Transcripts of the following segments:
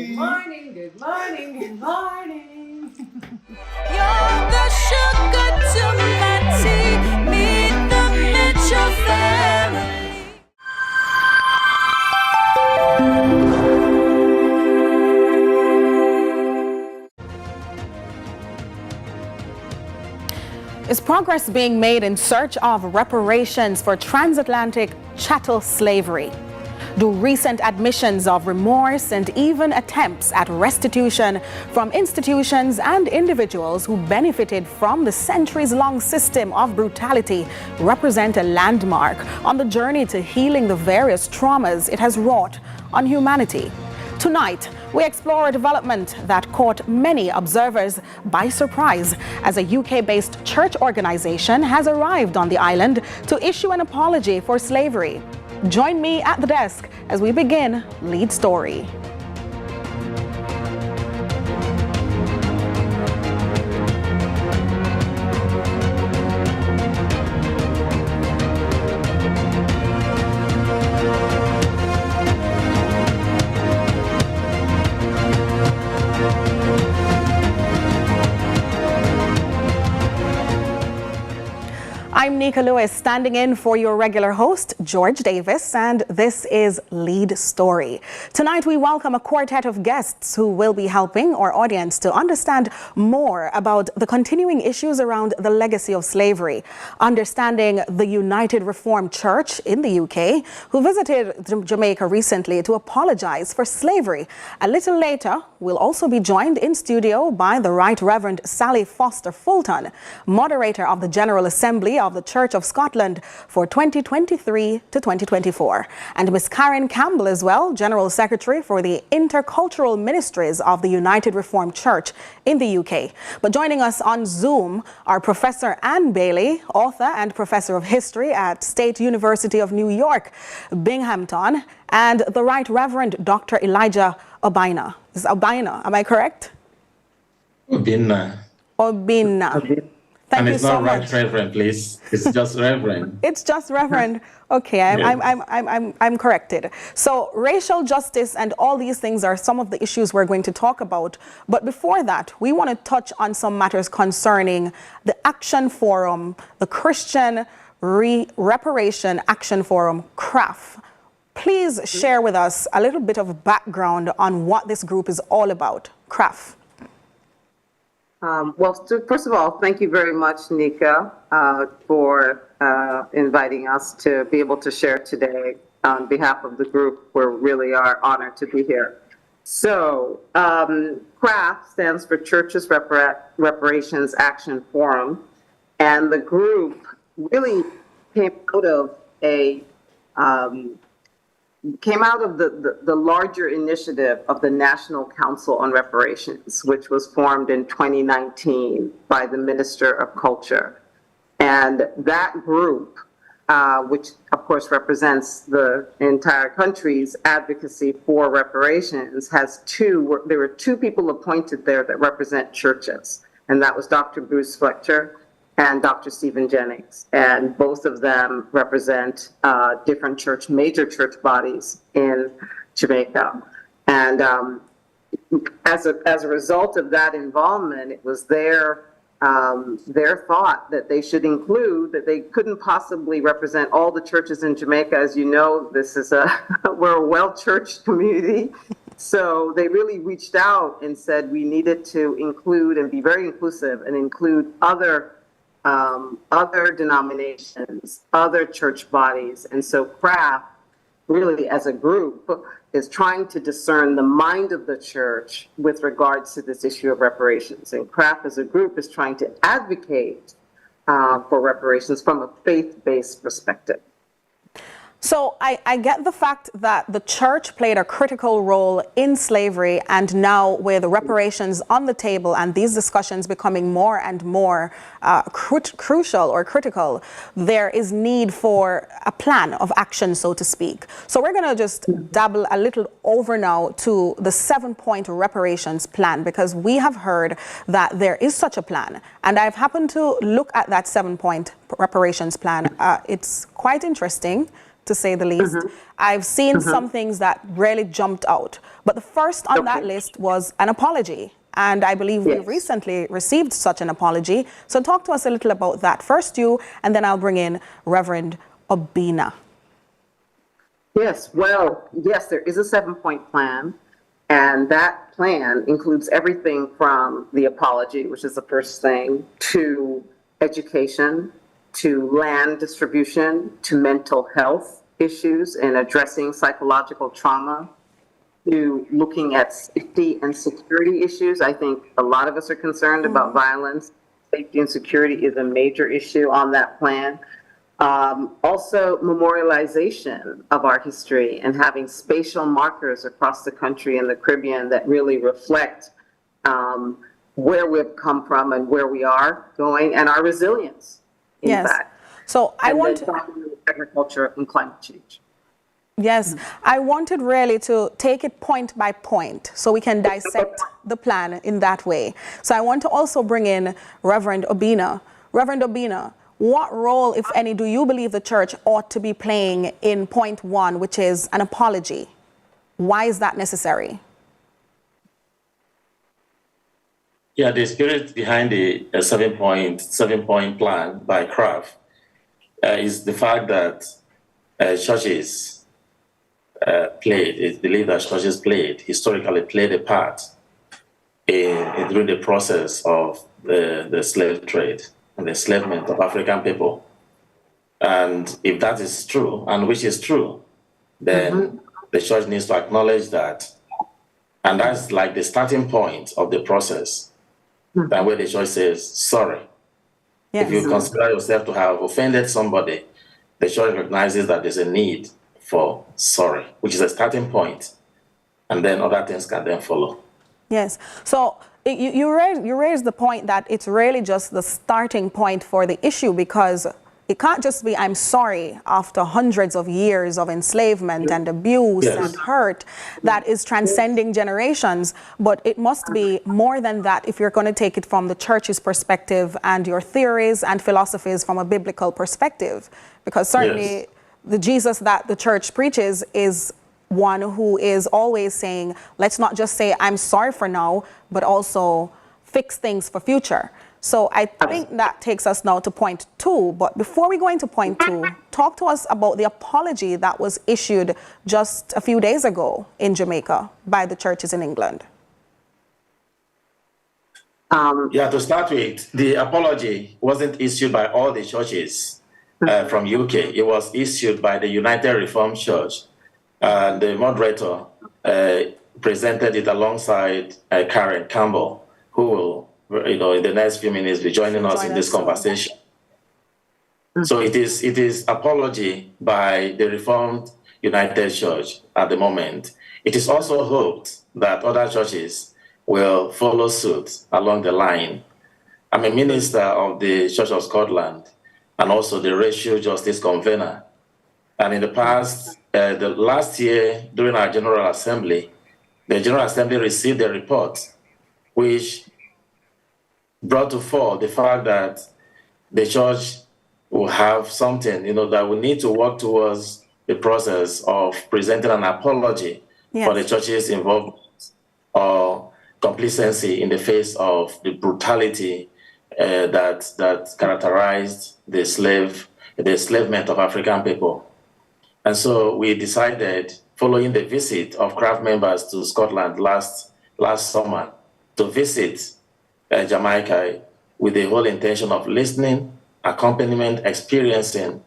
Good morning, good morning, good morning. You're the sugar to my tea. Meet the Mitchell family. Is progress being made in search of reparations for transatlantic chattel slavery? Do recent admissions of remorse and even attempts at restitution from institutions and individuals who benefited from the centuries-long system of brutality represent a landmark on the journey to healing the various traumas it has wrought on humanity? Tonight, we explore a development that caught many observers by surprise as a UK-based church organization has arrived on the island to issue an apology for slavery. Join me at the desk as we begin Lead Story. I'm Nika Lewis, standing in for your regular host, George Davis, and this is Lead Story. Tonight, we welcome a quartet of guests who will be helping our audience to understand more about the continuing issues around the legacy of slavery, understanding the United Reformed Church in the UK, who visited Jamaica recently to apologize for slavery. A little later, we'll also be joined in studio by the Right Reverend Sally Foster Fulton, moderator of the General Assembly of the Church of Scotland for 2023 to 2024, and Miss Karen Campbell as well, General Secretary for the Intercultural Ministries of the United Reformed Church in the UK. But joining us on Zoom are Professor Anne Bailey, author and Professor of History at State University of New York, Binghamton, and the Right Reverend Dr. Elijah Obina. Is Obina, am I correct? Obina. Obina. Thank you so much. And it's not right reverend, please. It's just reverend. It's just reverend. Okay, I'm corrected. So racial justice and all these things are some of the issues we're going to talk about. But before that, we want to touch on some matters concerning the Action Forum, the Christian Reparation Action Forum, CRAF. Please share with us a little bit of background on what this group is all about, CRAF. First of all, thank you very much, Nika, for inviting us to be able to share today on behalf of the group. We really are honored to be here. So, CRAF stands for Churches Reparations Action Forum, and the group really came out of the larger initiative of the National Council on Reparations, which was formed in 2019 by the Minister of Culture. And that group, which of course represents the entire country's advocacy for reparations, there were two people appointed there that represent churches. And that was Dr. Bruce Fletcher and Dr. Stephen Jennings, and both of them represent different major church bodies in Jamaica. And as a result of that involvement, it was their thought that they should include, that they couldn't possibly represent all the churches in Jamaica. As you know, we're a well-churched community. So they really reached out and said we needed to include and be very inclusive and include other denominations, other church bodies. And so CRAF, really as a group, is trying to discern the mind of the church with regards to this issue of reparations. And CRAF as a group is trying to advocate for reparations from a faith-based perspective. So I get the fact that the church played a critical role in slavery, and now with reparations on the table and these discussions becoming more and more crucial or critical, there is need for a plan of action, so to speak. So we're going to just dabble a little over now to the 7-point reparations plan, because we have heard that there is such a plan. And I've happened to look at that 7-point reparations plan. It's quite interesting. to say the least. I've seen some things that really jumped out. But the first on that list was an apology. And I believe we recently received such an apology. So talk to us a little about that. First you, and then I'll bring in Reverend Obina. Yes, well, yes, there is a 7-point plan. And that plan includes everything from the apology, which is the first thing, to education, to land distribution, to mental health issues and addressing psychological trauma, to looking at safety and security issues. I think a lot of us are concerned about violence. Safety and security is a major issue on that plan. Also, memorialization of our history and having spatial markers across the country and the Caribbean that really reflect where we've come from and where we are going and our resilience, in fact. So I want to agriculture and climate change. Yes, I wanted really to take it point by point so we can dissect the plan in that way. So I want to also bring in Reverend Obina. Reverend Obina, what role, if any, do you believe the church ought to be playing in point 1, which is an apology? Why is that necessary? Yeah, the spirit behind the 7-point plan by Kraft is the fact that churches it's believed that churches historically played a part during the process of the slave trade and the enslavement of African people. And if that is true, and which is true, then the church needs to acknowledge that. And that's like the starting point of the process. That where the church says, sorry. Yes. If you consider yourself to have offended somebody, the church recognizes that there's a need for sorry, which is a starting point. And then other things can then follow. Yes. So you raised the point that it's really just the starting point for the issue, because it can't just be, I'm sorry, after hundreds of years of enslavement and abuse and hurt that is transcending generations. But it must be more than that if you're going to take it from the church's perspective and your theories and philosophies from a biblical perspective. Because certainly the Jesus that the church preaches is one who is always saying, let's not just say I'm sorry for now, but also fix things for future. So I think that takes us now to point 2. But before we go into point 2, talk to us about the apology that was issued just a few days ago in Jamaica by the churches in England. To start with, the apology wasn't issued by all the churches from UK. It was issued by the United Reformed Church. The moderator presented it alongside Karen Campbell, who will, in the next few minutes, be joining us in this conversation. So it is apology by the Reformed United Church at the moment. It is also hoped that other churches will follow suit along the line. I'm a minister of the Church of Scotland and also the Racial Justice Convener. And in the past, the last year during our General Assembly, the General Assembly received a report which brought to fore the fact that the church will have something, that we need to work towards the process of presenting an apology for the church's involvement or complacency in the face of the brutality that characterized the enslavement of African people. And so we decided, following the visit of Kraft members to Scotland last summer, to visit Jamaica with the whole intention of listening, accompaniment, experiencing,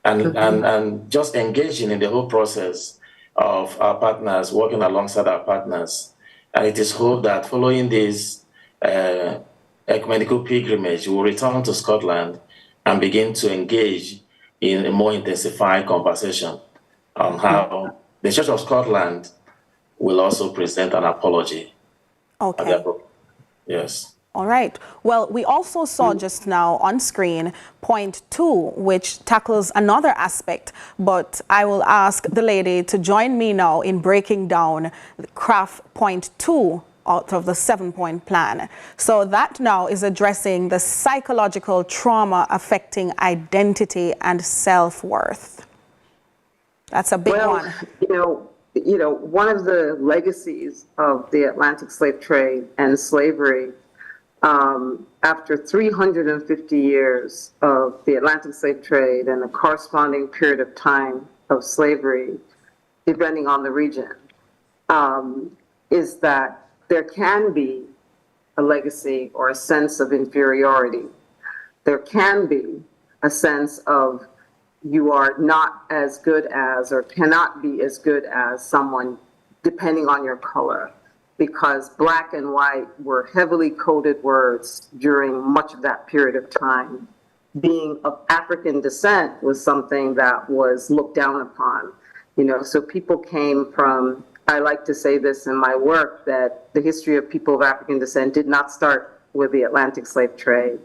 and just engaging in the whole process of our partners, working alongside our partners. And it is hoped that following this ecumenical pilgrimage, we will return to Scotland and begin to engage in a more intensified conversation on how the Church of Scotland will also present an apology. Okay. Yes. All right. Well, we also saw just now on screen point 2, which tackles another aspect, but I will ask the lady to join me now in breaking down Kraft point 2 out of the 7-point plan. So that now is addressing the psychological trauma affecting identity and self-worth. That's a big one. One of the legacies of the Atlantic slave trade and slavery, after 350 years of the Atlantic slave trade and a corresponding period of time of slavery, depending on the region, is that there can be a legacy or a sense of inferiority. There can be a sense of you are not as good as or cannot be as good as someone depending on your color, because black and white were heavily coded words during much of that period of time. Being of African descent was something that was looked down upon. So people came from, I like to say this in my work, that the history of people of African descent did not start with the Atlantic slave trade.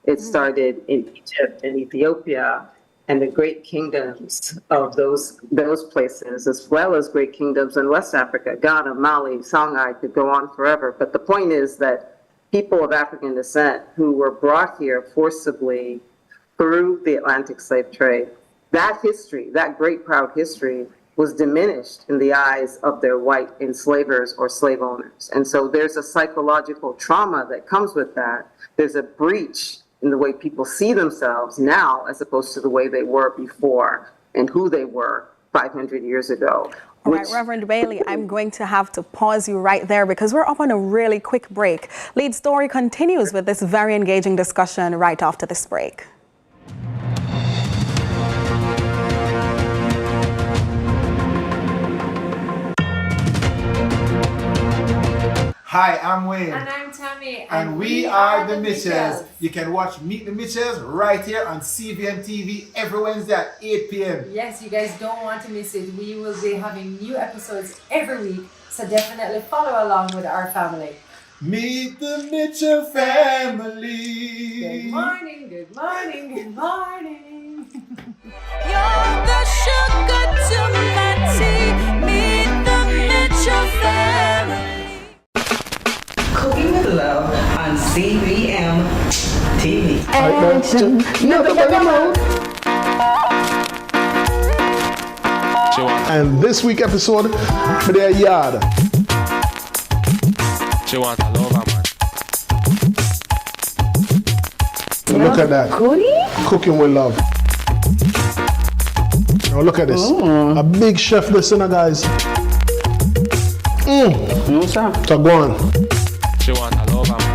It started in Egypt and Ethiopia and the great kingdoms of those places, as well as great kingdoms in West Africa, Ghana, Mali, Songhai, could go on forever. But the point is that people of African descent who were brought here forcibly through the Atlantic slave trade, that history, that great proud history, was diminished in the eyes of their white enslavers or slave owners. And so there's a psychological trauma that comes with that. There's a breach in the way people see themselves now as opposed to the way they were before and who they were 500 years ago. All right, Reverend Bailey, I'm going to have to pause you right there because we're up on a really quick break. Lead Story continues with this very engaging discussion right after this break. Hi, I'm Wayne. And I'm Tammy. And we are the Mitchells. You can watch Meet the Mitchells right here on CVM TV every Wednesday at 8 p.m. Yes, you guys don't want to miss it. We will be having new episodes every week, so definitely follow along with our family. Meet the Mitchell family. Good morning, good morning, good morning. You're the sugar to my tea. Meet the Mitchell family. Cooking with Love on CVM TV. And this week episode, with their yard. She want a lover, man. Look at that. Cooking with Love. Now look at this. A big chef listener, guys. So go on. She want a lover, man.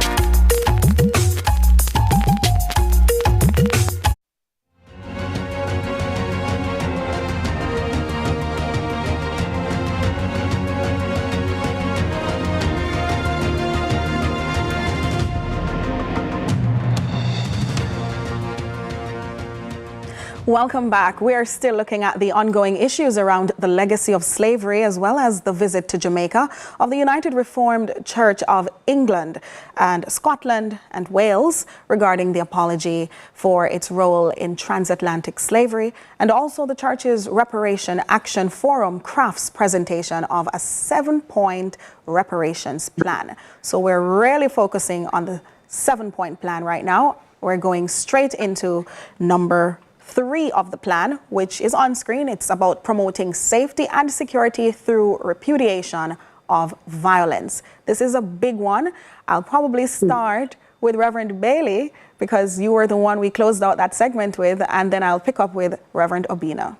Welcome back. We are still looking at the ongoing issues around the legacy of slavery, as well as the visit to Jamaica of the United Reformed Church of England and Scotland and Wales regarding the apology for its role in transatlantic slavery, and also the church's Reparation Action Forum crafts presentation of a 7-point reparations plan. So we're really focusing on the 7-point plan right now. We're going straight into number 3 of the plan, which is on screen. It's about promoting safety and security through repudiation of violence. This is a big one. I'll probably start with Reverend Bailey because you were the one we closed out that segment with, and then I'll pick up with Reverend Obina.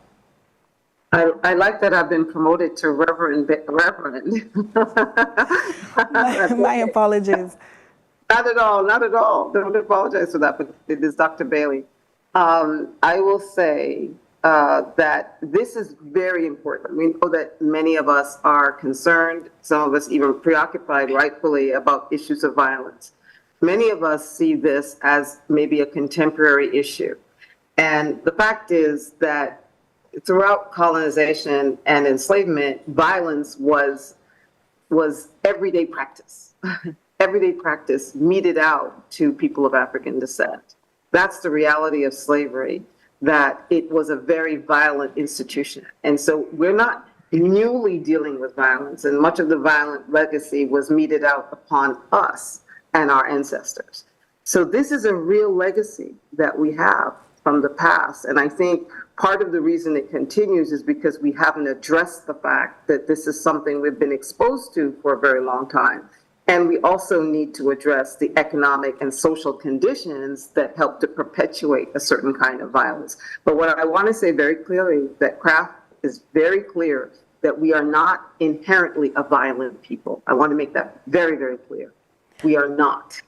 I like that I've been promoted to Reverend. My apologies. Not at all, not at all. Don't apologize for that, but it is Dr. Bailey. I will say that this is very important. We know that many of us are concerned, some of us even preoccupied rightfully about issues of violence. Many of us see this as maybe a contemporary issue. And the fact is that throughout colonization and enslavement, violence was everyday practice, everyday practice meted out to people of African descent. That's the reality of slavery, that it was a very violent institution. And so we're not newly dealing with violence, and much of the violent legacy was meted out upon us and our ancestors. So this is a real legacy that we have from the past. And I think part of the reason it continues is because we haven't addressed the fact that this is something we've been exposed to for a very long time. And we also need to address the economic and social conditions that help to perpetuate a certain kind of violence. But what I want to say very clearly, that Kraft is very clear that we are not inherently a violent people. I want to make that very, very clear. We are not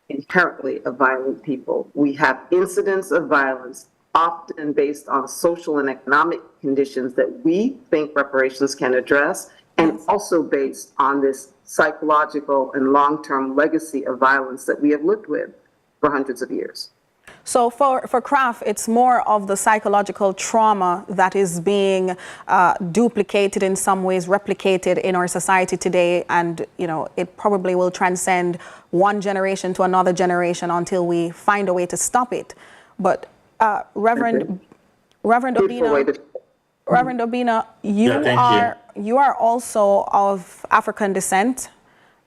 inherently a violent people. We have incidents of violence, often based on social and economic conditions that we think reparations can address, and also based on this psychological and long-term legacy of violence that we have lived with for hundreds of years. So for Kraft, it's more of the psychological trauma that is being duplicated in some ways, replicated in our society today, and it probably will transcend one generation to another generation until we find a way to stop it. But Reverend Obina, you are also of African descent,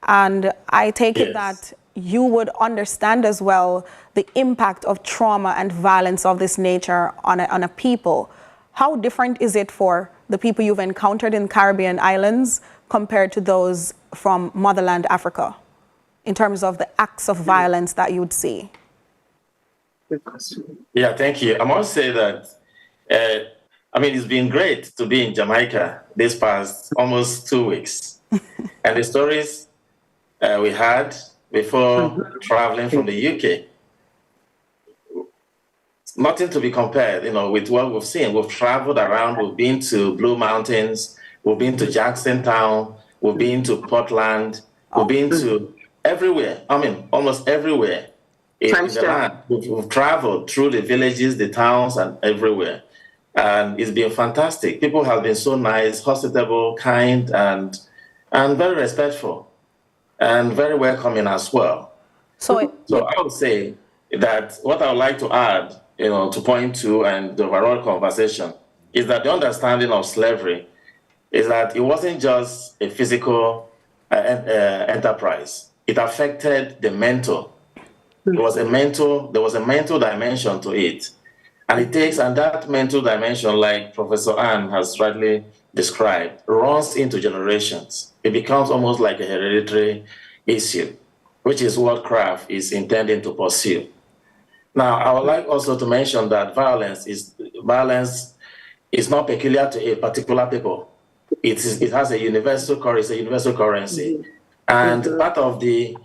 and I take it that you would understand as well the impact of trauma and violence of this nature on a people. How different is it for the people you've encountered in Caribbean islands compared to those from motherland Africa in terms of the acts of violence that you'd see? Yeah, thank you. I must say that, it's been great to be in Jamaica this past almost 2 weeks. And the stories we had before traveling from the UK, nothing to be compared, with what we've seen. We've traveled around, we've been to Blue Mountains, we've been to Jacksontown, we've been to Portland, we've been to everywhere, almost everywhere in the land. We've traveled through the villages, the towns, and everywhere. And it's been fantastic. People have been so nice, hospitable, kind, and very respectful, and very welcoming as well. So I would say that what I would like to add, to point to and the overall conversation is that the understanding of slavery is that it wasn't just a physical enterprise. It affected the mental. There was a mental dimension to it. And that mental dimension, like Professor Ann has rightly described, runs into generations. It becomes almost like a hereditary issue, which is what Kraft is intending to pursue. Now, I would like also to mention that violence is not peculiar to a particular people. It has a universal currency. And part of the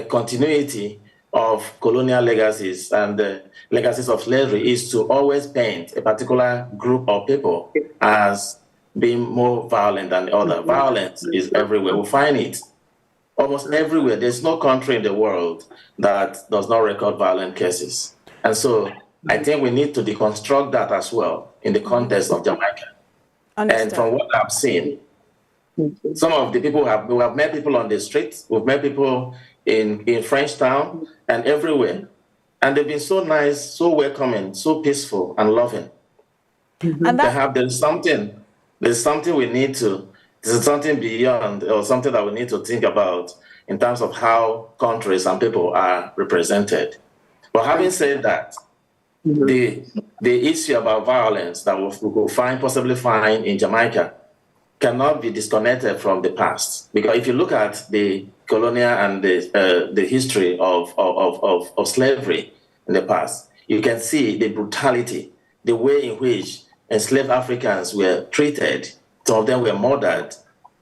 continuity of colonial legacies and the legacies of slavery is to always paint a particular group of people as being more violent than the other. Violence is everywhere. We find it almost everywhere. There's no country in the world that does not record violent cases. And so I think we need to deconstruct that as well in the context of Jamaica. And from what I've seen, some of the people we have met people on the streets, we've met people in Frenchtown and everywhere. And they've been so nice, so welcoming, so peaceful and loving. And there's something beyond, or something that we need to think about in terms of how countries and people are represented. But having said that, the issue about violence that we will possibly find in Jamaica cannot be disconnected from the past. Because if you look at the colonial and the history of slavery in the past, you can see the brutality, the way in which enslaved Africans were treated. Some of them were murdered.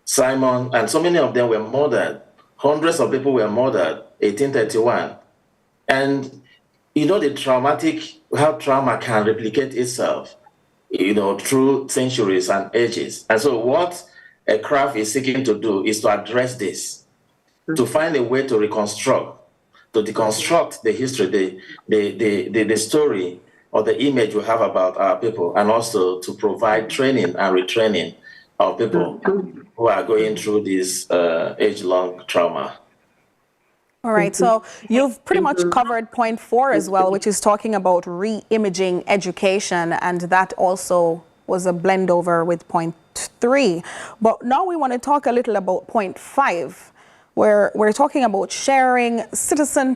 Simon, and so many of them were murdered. Hundreds of people were murdered, 1831. And how trauma can replicate itself, through centuries and ages. And so what a Kraft is seeking to do is to address this, to find a way to deconstruct the history, the story or the image we have about our people, and also to provide training and retraining of people who are going through this age-long trauma. All right, so you've pretty much covered point 4 as well, which is talking about re-imaging education, and that also was a blend over with point 3. But now we want to talk a little about point 5, where we're talking about sharing citizen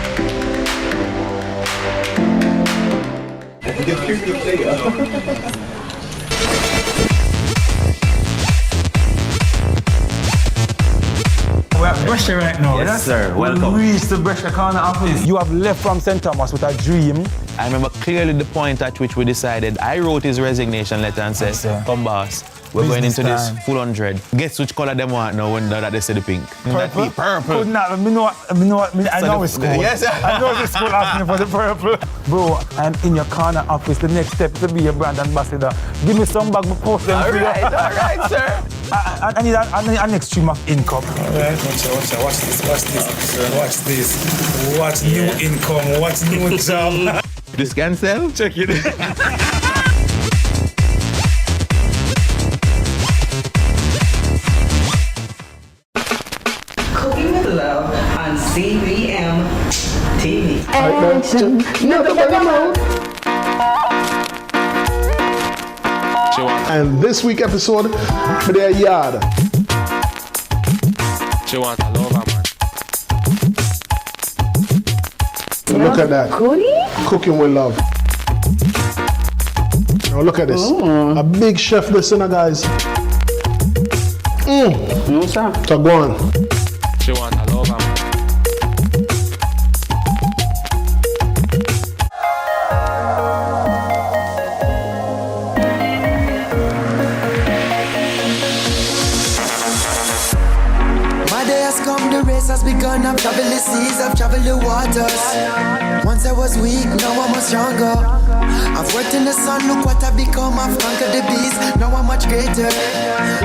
We're at Brescia right now. Yes, sir. Welcome. We reached the Brescia corner office. You have left from St. Thomas with a dream. I remember clearly the point at which we decided. I wrote his resignation letter and said, "Come, boss. We're going into this full 100. Guess which color them want now when that they say the pink? Purple? Purple. Could not. I know it's cool. Yes. I know it's cool asking for the purple. Bro, I'm in your corner office. The next step to be a brand ambassador. Give me some bag, post them for you. All right, sir. I need an next stream of income. All right, watch this. Watch new income, watch new job. This can sell? Check it. Cooking with Love on CVM TV. And this week episode, for their yard. She want a lover, man. Look at that. Cooking with love. Now look at this. A big chef listener, guys. So go on. She want a lover, man. My day has come, the race has begun. I've traveled the seas, I've traveled the waters. Once I was weak, now I'm much stronger. I've worked in the sun, look what I've become. I've conquered the beast, now I'm much greater.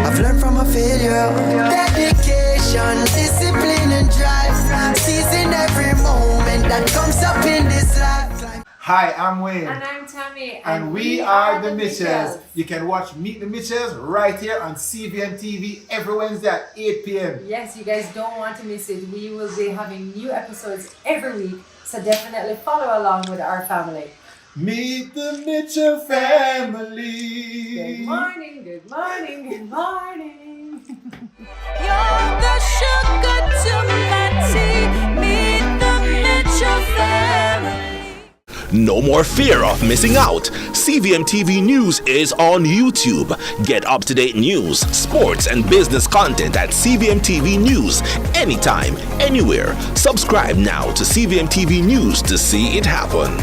I've learned from a failure. Dedication, discipline and drive. Seizing every moment that comes up in this life. Hi, I'm Wayne. And I'm Tammy. And we are the Mitchells. You can watch Meet the Mitchells right here on CVM TV every Wednesday at 8 p.m. Yes, you guys don't want to miss it. We will be having new episodes every week, so definitely follow along with our family. Meet the Mitchell family. Good morning, good morning, good morning. You're the sugar to my tea. Meet the Mitchell family. No more fear of missing out. CVM TV News is on YouTube. Get up-to-date news, sports, and business content at CVM TV News anytime, anywhere. Subscribe now to CVM TV News to see it happen.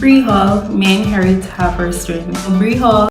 Bree Hall may inherit half her strength. Bree Hall